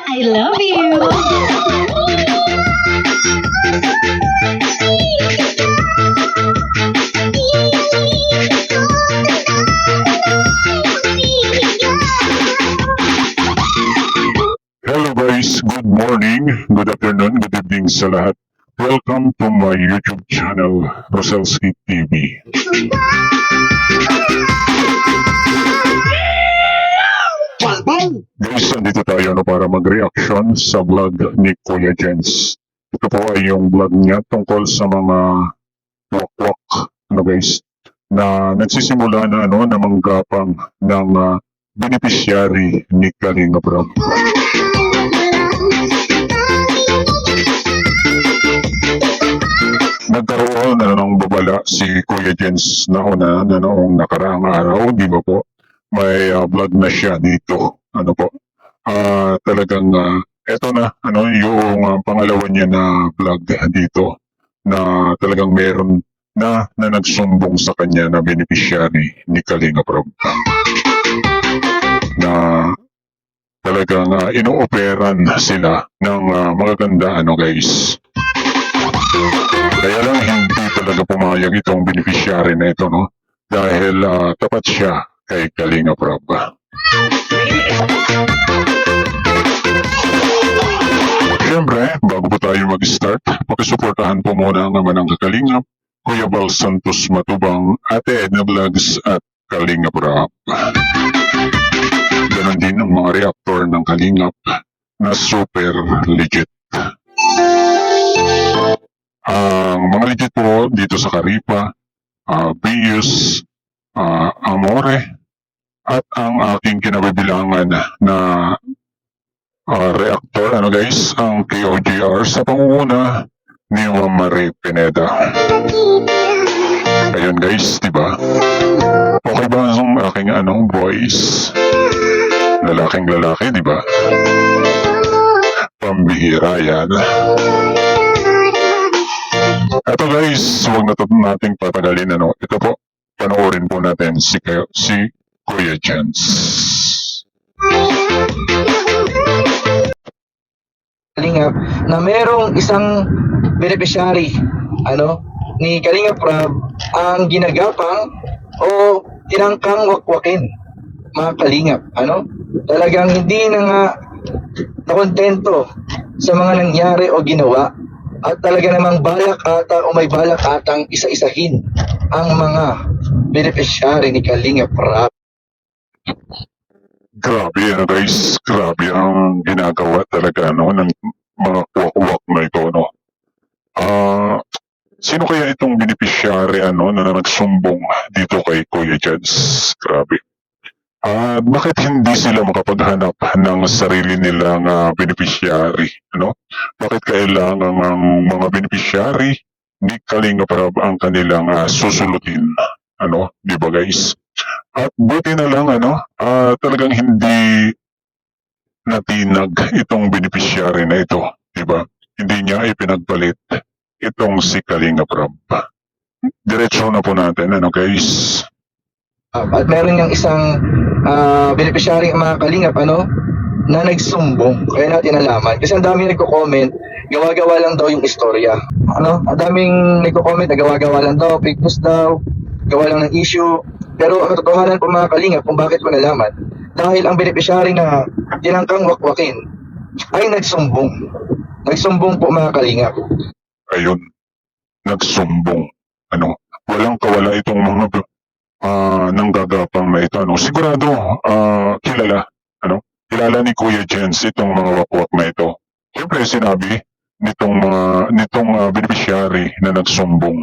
I love you. Hello guys, good morning, good afternoon, good evening sa lahat. Welcome to my YouTube channel, Roselski TV. Guys, nandito tayo para mag-reaction sa vlog ni Kuya Jens. Ito po ay yung vlog niya tungkol sa mga wakwak, guys, na nagsisimula na na manggapang ng beneficiary ni Kalinga Prab. Nagkaroon ng babala si Kuya Jens na noong nakaraang araw, di ba po? May vlog na siya dito. Ano po? Talagang eto na yung pangalawa niya na vlog dito na talagang meron na nagsumbong sa kanya na beneficiary ni Kalinga Prab. Na talagang inooperan sila ng magaganda guys. Kaya lang hindi talaga pumayag itong beneficiary na ito, no? Dahil tapat siya kay Kalinga Prab. Siyempre, bago po tayo mag-start, pakisuportahan po muna ang naman ng Kalingap, Kuya Val Santos Matubang, Ate Edna Vlogs at Kalinga Prab. Ganon din ang mga reactor ng Kalingap na super legit. Ang mga legit po dito sa Karipa, Bius, Amore, at ang aking kinabibilangan na reactor, guys, ang KOGR sa pangunguna ni Ma'am Marie Pineda. Ayun guys, diba? Okay ba ang aking voice? Lalaking lalaki, diba? Pambihira yan. Ito guys, huwag na nating patagalin. Ito po, panoorin po natin si Kuya Jens. Kalingap na merong isang beneficiary ni Kalinga Prab ang ginagapang o tinangkang wakwakin mga Kalingap. Talagang hindi na nga nakontento sa mga nangyari o ginawa. At talaga namang balak ata o may balak atang isa-isahin ang mga beneficiary ni Kalinga Prab. Grabe guys, grabe ang ginagawa talaga ng mga kuwak-kuwak na ito. Sino kaya itong beneficiary na nagsumbong dito kay Kuya Jens? Grabe. Bakit hindi sila makapaghanap ng sarili nilang beneficiary? Bakit kailangan ang mga beneficiary ni Kalinga Prab ang kanilang susulutin? Di ba guys? At buti na lang talagang hindi natinag itong beneficiary na ito, di ba? Hindi niya ipinagpalit itong si Kalinga Prab. Diretso na po natin, guys. At meron niyang isang beneficiary ang mga Kalingap na nagsumbong. Kaya natin nalaman. Kasi ang daming nagko-comment, gawa-gawa lang daw yung istorya. Ang daming nagko-comment na gawa-gawa lang daw, fake news daw, gawa lang ng issue. Pero ang katotohanan po mga Kalingap kung bakit ko nalaman, dahil ang beneficiary na tinangkang wakwakin ay nagsumbong. Nagsumbong po mga Kalingap. Ayun, nagsumbong. Walang kawala itong mga nanggagapang na ito. Sigurado, kilala. Kilala ni Kuya Jens itong mga wakwak na ito. Siyempre sinabi nitong beneficiary na nagsumbong.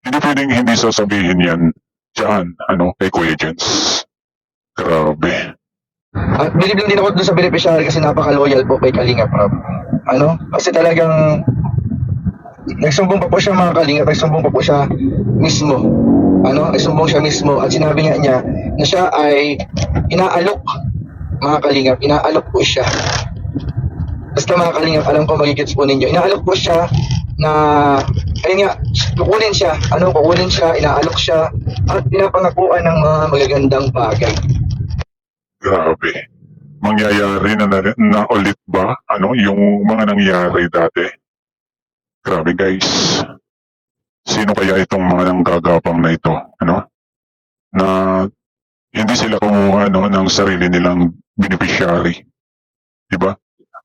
Hindi pwedeng hindi sasabihin yan dyan, kay Kuya Jens. Grabe. At bilib din ako dun sa beneficiary kasi napaka-loyal po kay Kalinga Prab. Kasi talagang nagsumbong pa po siya mga Kalinga, nagsumbong pa po siya mismo. Nagsumbong siya mismo at sinabi niya na siya ay inaalok mga Kalingap, inaalok po siya. Basta mga Kalingap, alam ko magigits po ninyo. Inaalok po siya na, ayun nga, kukunin siya, inaalok siya, at pinapangakuan ng mga magagandang bagay. Grabe. mangyayari na ulit ba yung mga nangyari dati? Grabe guys. Sino kaya itong mga nanggagapang na ito? Na hindi sila kumuha ng sarili nilang beneficiary. Diba?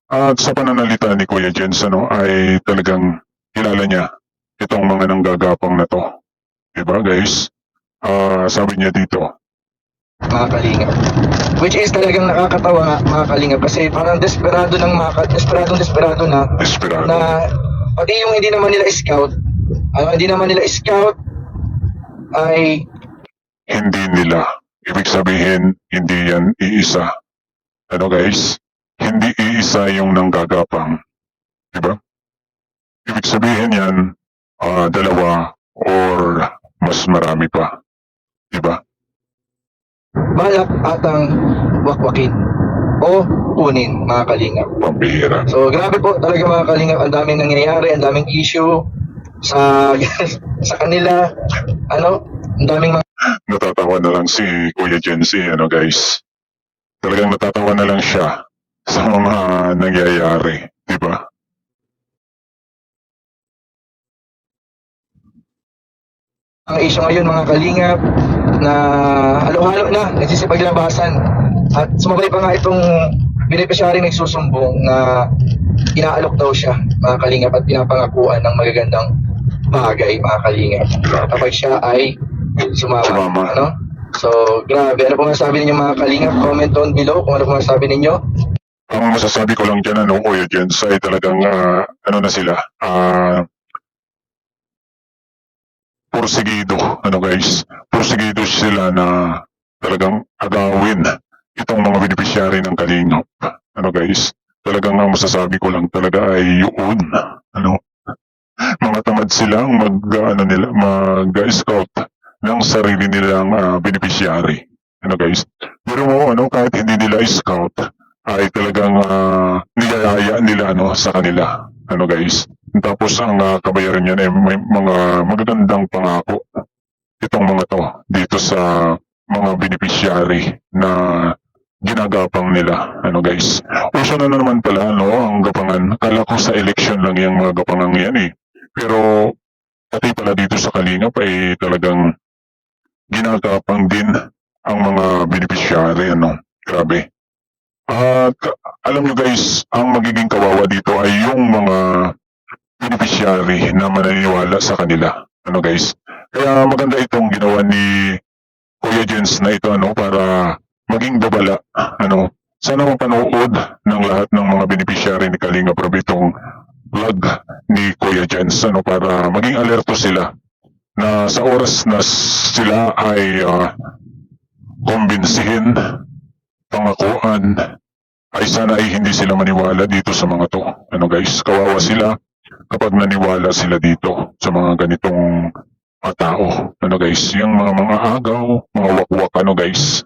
At sa pananalita ni Kuya Jens, ay talagang kilala niya itong mga nanggagapang na to. Diba guys? Sabi niya dito, mga kalingap. Which is talagang nakakatawa nga, mga kalingap, kasi parang desperado na desperado. na pati yung hindi naman nila scout ay Hindi nila. Ibig sabihin, hindi yan iisa. Guys? Hindi iisa yung nanggagapang. Diba? Ibig sabihin yan, dalawa or mas marami pa. Diba? balak atang wakwakin o kunin, mga kalingap. Pambihira. So grabe po talaga, mga kalingap, ang daming nangyayari, ang daming issue sa sa kanila, ang daming mga Natatawa na lang si Kuya Jensi, guys. Talagang natatawa na lang siya sa mga nangyayari. Diba? issue ngayon, mga kalingap, na halo-halo na, nagsisipaglabasan. At sumabay pa nga itong beneficiary nagsusumbong na inaalok daw siya, mga kalingap, at pinapangakuan ng magagandang bagay, mga kalingap, kapag siya ay sumama. So, grabe. Ano po masasabi ninyo, mga kalingap? Comment down below kung ano po masasabi ninyo. Ang masasabi ko lang dyan, Kuya Jens, ay talagang, na sila, porsigido, guys, porsigido sila na talagang agawin itong mga beneficiary ng Kalingap. Guys, talagang ang masasabi ko lang talaga ay yun, mga tamad silang mag-scout ng sarili nilang beneficiary. Guys, pero kahit hindi nila scout, ay talagang niyayaya nila sa kanila. Guys, tapos ang kabayaran niyan ay may mga magagandang pangako itong mga to dito sa mga beneficiary na ginagapang nila. Guys, uso na naman pala ang gapangan. Akala ko sa election lang yung mga gapangang yan pero pati pala dito sa Kalingap ay talagang ginagapang din ang mga beneficiary. Grabe. At alam nyo guys, ang magiging kawawa dito ay yung mga beneficiary na maniniwala sa kanila. Guys? Kaya maganda itong ginawa ni Kuya Jens na ito para maging babala. Sana mapanood ng lahat ng mga beneficiary ni Kalinga Prab itong vlog ni Kuya Jens para maging alerto sila na sa oras na sila ay kumbinsihin, pangakuan, ay sana ay hindi sila maniwala dito sa mga to. Guys, kawawa sila kapag naniwala sila dito sa mga ganitong tao. Guys, yung mga agaw, mga wakwak, guys.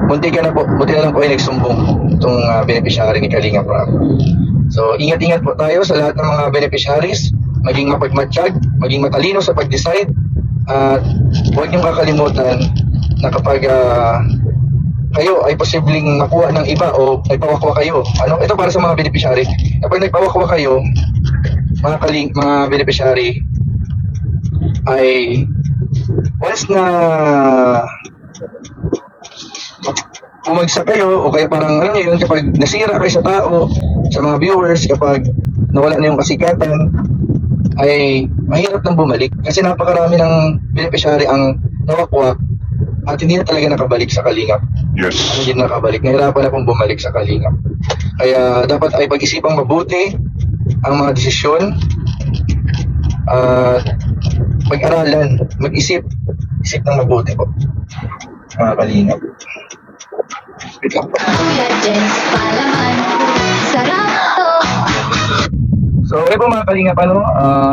Buti na lang po ay nagsumbong itong beneficiary ni Kalinga Prab. So, ingat-ingat po tayo sa lahat ng mga beneficiaries, maging mapagmatsyag, maging matalino sa pag-decide, at huwag niyong kakalimutan na kapag kayo ay posibleng makuha ng iba o nagpawakwa kayo. Ito para sa mga beneficiary. Kapag nagpawakwa kayo, mga beneficiary, ay once na bumagsak kayo o kaya parang kapag nasira kayo sa tao, sa mga viewers, kapag nawala na yung kasikatan, ay mahirap nang bumalik kasi napakarami ng beneficiary ang nawakwak at hindi na talaga nakabalik sa Kalingap. Yes. Hindi na nakabalik. Nahirapan na pong bumalik sa Kalingap. Kaya dapat ay pag-isipang mabuti ang mga desisyon at pag-aralan, mag-isip ng mabuti po, mga Kalingap. Wait lang po. So, okay po, mga Kalingap,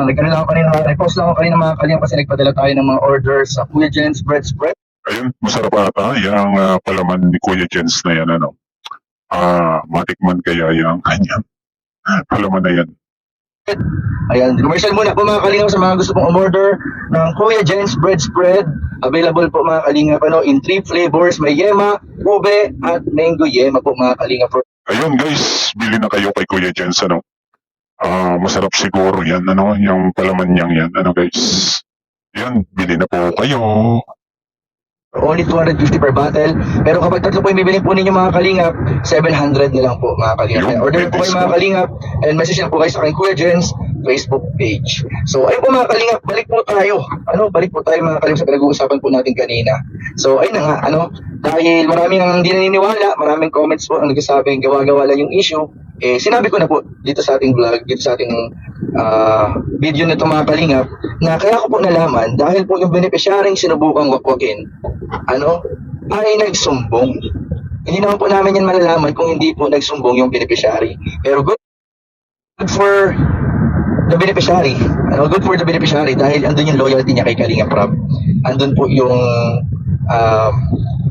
nagkaroon lang ako kanina, repost lang ako kanina, mga Kalingap, kasi nagpadala tayo ng mga orders sa Kuya Jens Bread Spread. Ayun, masarap ata yung palaman ni Kuya Jens na yan, matikman kaya yung kanyang palaman na yan. Ayan, commercial muna po, mga Kalingap, sa mga gusto pong umorder ng Kuya Jens Bread Spread. Available po mga kalingap in 3 flavors. May yema, ube, at mango yema po mga kalingap. Ayun guys, bili na kayo kay Kuya Jens, ano. Masarap siguro yan, ano, yung palaman niyang yan, ano guys. Yan, bili na po kayo. Only 250 per bottle. Pero kapag tatlo po yung bibili po ninyo mga kalingap, 700 na lang po mga kalingap. Yung Order po kayo mga kalingap and message na po kayo sa aking Kuya Jens Facebook page. So ayun po mga kalingap, balik po tayo. Balik po tayo mga kalingap sa pinag-uusapan po natin kanina. So ayun na nga, dahil maraming ang hindi naniniwala, maraming comments po ang nagsasabing gawa-gawa lang yung issue. Sinabi ko na po dito sa ating vlog, dito sa ating video nito mga kalingap, na kaya ko po nalaman dahil po yung beneficiaryong sinubukang wakwagin, ay nagsumbong. Hindi naman po namin yan malalaman kung hindi po nagsumbong yung beneficiary. Pero good for the beneficiary. Good for the beneficiary dahil andun yung loyalty niya kay Kalingap Rob. Andun po yung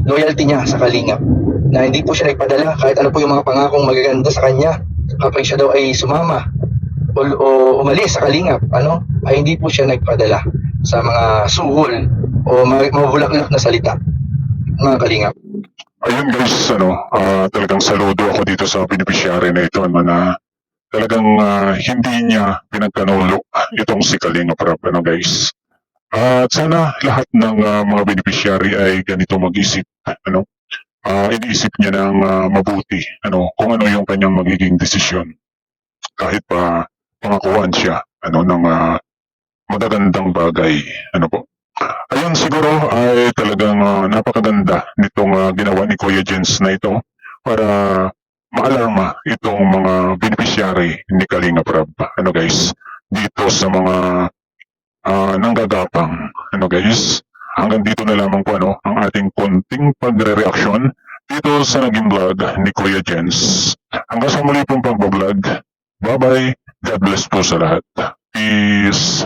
loyalty niya sa Kalingap. Na hindi po siya nagpadala kahit ano po yung mga pangakong magaganda sa kanya. Kapag siya daw ay sumama o umalis sa Kalingap, ay hindi po siya nagpadala sa mga suhol o mga bulaklak na salita, mga Kalingap. Ayun guys, talagang saludo ako dito sa beneficiary na ito, na talagang hindi niya pinagkanulo itong si Kalingap Rob, guys. At sana lahat ng mga beneficiary ay ganito mag-isip, iniisip niya ng mabuti, kung ano yung kanyang magiging desisyon. Kahit pa pangakuan siya, ng magagandang bagay, po. Ayun siguro ay talagang napakaganda nitong ginawa ni Kuya Jens na ito para maalarma itong mga beneficiary ni Kalingap Rob, guys, dito sa mga nanggagapang, guys. Hanggang dito na lamang po ang ating konting pagre-reaksyon dito sa naging vlog ni Kuya Jens. Hanggang sa muli pong pag-vlog. Bye-bye. God bless po sa lahat. Peace.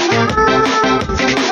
Yeah.